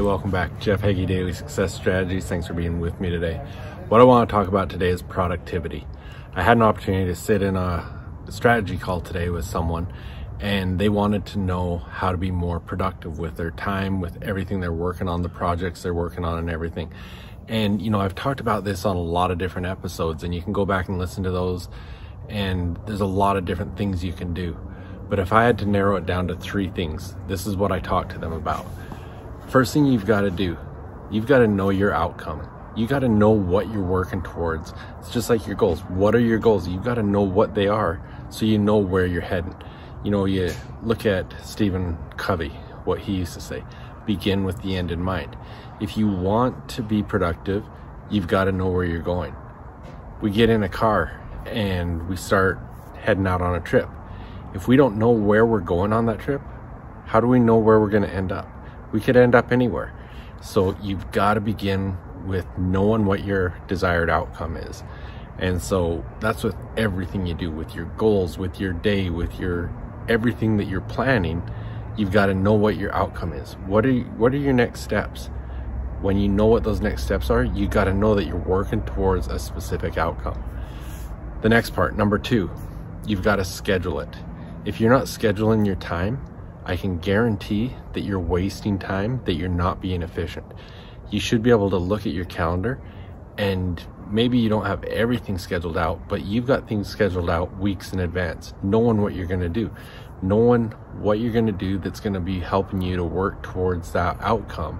welcome back. Jeff Heggie, Daily Success Strategies. Thanks for being with me today. What I want to talk about today is productivity. I had an opportunity to sit in a strategy call today with someone, and they wanted to know how to be more productive with their time, with everything they're working on, the projects they're working on and everything. And you know, I've talked about this on a lot of different episodes, and you can go back and listen to those, and there's a lot of different things you can do. But if I had to narrow it down to 3 things, this is what I talked to them about. First thing you've got to do, you've got to know your outcome. You got to know what you're working towards. It's just like your goals. What are your goals? You've got to know what they are so you know where you're heading. You know, you look at Stephen Covey, what he used to say, begin with the end in mind. If you want to be productive, you've got to know where you're going. We get in a car and we start heading out on a trip. If we don't know where we're going on that trip, how do we know where we're going to end up? We could end up anywhere. So you've got to begin with knowing what your desired outcome is. And so that's with everything you do, with your goals, with your day, with your everything that you're planning. You've got to know what your outcome is. What are your next steps? When you know what those next steps are, you got to know that you're working towards a specific outcome. The next part, number 2, you've got to schedule it. If you're not scheduling your time, I can guarantee that you're wasting time, that you're not being efficient. You should be able to look at your calendar, and maybe you don't have everything scheduled out, but you've got things scheduled out weeks in advance, knowing what you're going to do, knowing what you're going to do that's going to be helping you to work towards that outcome.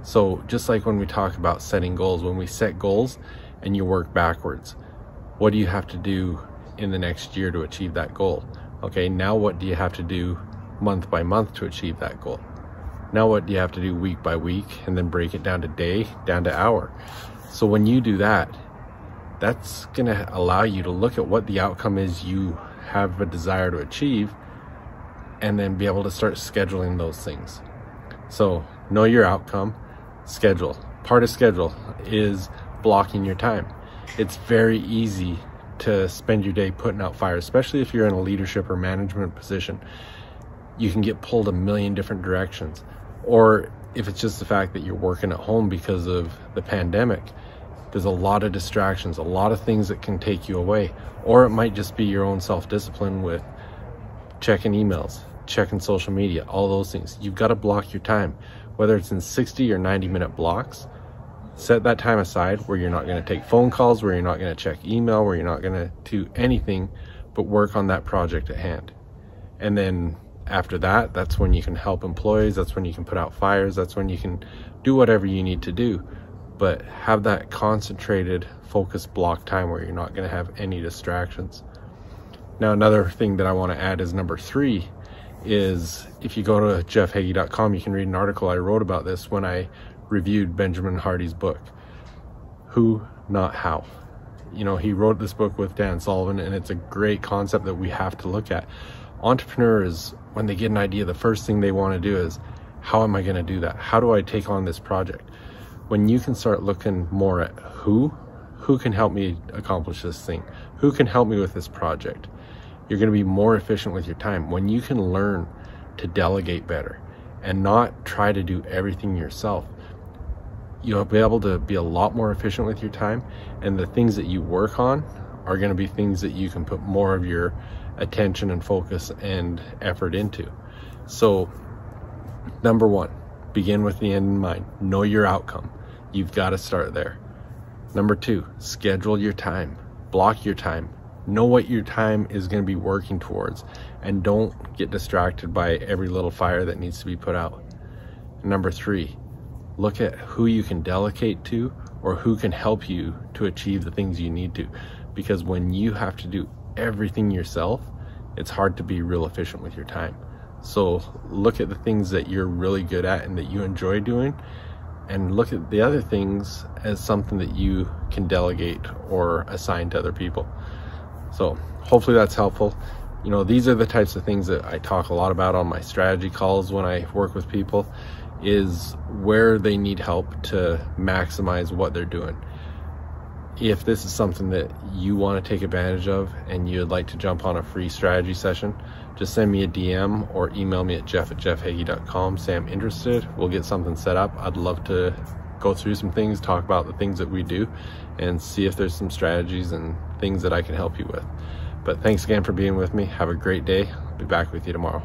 So just like when we talk about setting goals, when we set goals and you work backwards, what do you have to do in the next year to achieve that goal? Okay, now what do you have to do month by month to achieve that goal? Now what do you have to do week by week, and then break it down to day, down to hour? So when you do that, that's going to allow you to look at what the outcome is you have a desire to achieve, and then be able to start scheduling those things. So know your outcome, schedule. Part of schedule is blocking your time. It's very easy to spend your day putting out fires, especially if you're in a leadership or management position. You can get pulled a million different directions. Or if it's just the fact that you're working at home because of the pandemic, there's a lot of distractions, a lot of things that can take you away. Or it might just be your own self-discipline with checking emails, checking social media, all those things. You've got to block your time, whether it's in 60 or 90-minute blocks. Set that time aside where you're not going to take phone calls, where you're not going to check email, where you're not going to do anything but work on that project at hand. And then after that, that's when you can help employees, that's when you can put out fires, that's when you can do whatever you need to do. But have that concentrated, focused block time where you're not going to have any distractions. Now, another thing that I want to add is number 3 is, if you go to jeffheggie.com, you can read an article I wrote about this when I reviewed Benjamin Hardy's book, Who, Not How. You know, he wrote this book with Dan Sullivan, and it's a great concept that we have to look at. Entrepreneurs, when they get an idea, the first thing they want to do is, how am I going to do that? How do I take on this project? When you can start looking more at who can help me accomplish this thing? Who can help me with this project? You're going to be more efficient with your time. When you can learn to delegate better and not try to do everything yourself, you'll be able to be a lot more efficient with your time, and the things that you work on are going to be things that you can put more of your attention and focus and effort into. So number 1, begin with the end in mind. Know your outcome. You've got to start there. Number 2, schedule your time. Block your time. Know what your time is going to be working towards, and don't get distracted by every little fire that needs to be put out. And number 3, look at who you can delegate to, or who can help you to achieve the things you need to. Because when you have to do everything yourself, it's hard to be real efficient with your time. So look at the things that you're really good at and that you enjoy doing, and look at the other things as something that you can delegate or assign to other people. So hopefully that's helpful. You know, these are the types of things that I talk a lot about on my strategy calls when I work with people, is where they need help to maximize what they're doing. if this is something that you want to take advantage of and you'd like to jump on a free strategy session, just send me a DM or email me at jeff@jeffheggie.com. Say I'm interested. We'll get something set up. I'd love to go through some things, talk about the things that we do, and see if there's some strategies and things that I can help you with. But thanks again for being with me. Have a great day. I'll be back with you tomorrow.